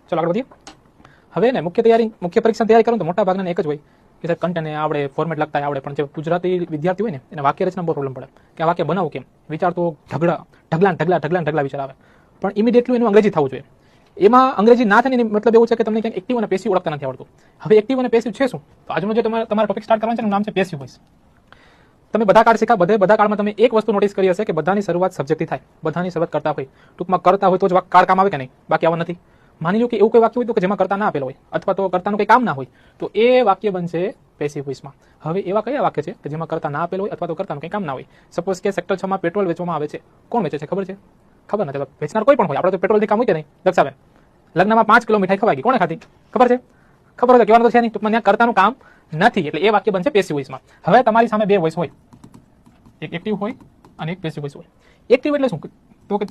ચલો આગળ વધીએ. હવે ને મુખ્ય પરીક્ષા તૈયારી કરો તો મોટા ભાગના એક જ હોય કે સર કન્ટેન્ટ આવડે, ફોર્મેટ લખતા આવડે, પણ જે ગુજરાતી વિદ્યાર્થી હોય ને એને વાક્ય રચના બહુ પ્રોબ્લેમ પડે કે આ વાક્ય બનાવું કેમ. વિચાર તો ઢગલા વિચાર આવે, પણ ઇમિડિયેટલી એનું અંગ્રેજી થવું જોઈએ. એમાં અંગ્રેજી ના થાય ને મતલબ એવું છે કે તમને ક્યાંક એક્ટિવ અને પેસિવ ઓળખતા નથી આવડતું. હવે એક્ટિવ અને પેસિવ છે શું? તો આજનો જે તમારા ટોપિક સ્ટાર્ટ કરવાનો છે એનું નામ છે પેસિવ વોઇસ. તમે બધા કાર્ડ શીખા, બધા કાર્ડમાં તમે એક વસ્તુ નોટિસ કરી હશે કે બધાની શરૂઆત સબ્જેક્ટથી થાય. બધાની શરૂઆત કરતા હોય, ટૂંકમાં કરતા હોય તો જ કાર્ડ કામ આવે કે નહીં, બાકી આવા નથી. માની લો કે એવું કોઈ વાક્ય હોય તો કે જેમાં કરતા ના આપેલો હોય અથવા તો કરતાનું કંઈ કામ ના હોય, તો એ વાક્ય બનશે પેસિવ વોઇસમાં. હવે એવા કયા વાક્ય છે કે જેમાં કરતા ના આપેલો હોય અથવા તો કરતાનું કંઈ કામ ના હોય? સપોઝ કે સેક્ટર 6 માં પેટ્રોલ વેચવામાં આવે છે. કોણ વેચે છે ખબર છે? ખબર નથી. વેચનાર કોઈ પણ હોય, આપણે તો પેટ્રોલથી કામ હોય કે નહીં. દક્ષાબેન લગ્નમાં 5 કિલો મીઠાઈ ખવાઈ ગઈ, કોણે ખાધી ખબર છે? ખબર હોય તો કહેવાનું તો છે નહીં. ટૂંકમાં ત્યાં કરતાનું કામ નથી, એટલે એ વાક્ય બનશે પેસિવ વોઇસમાં. હવે તમારી સામે બે વોઇસ હોય, એક એક્ટિવ હોય અને એક પેસિવ વોઇસ હોય. એક્ટિવ એટલે શું? તો કે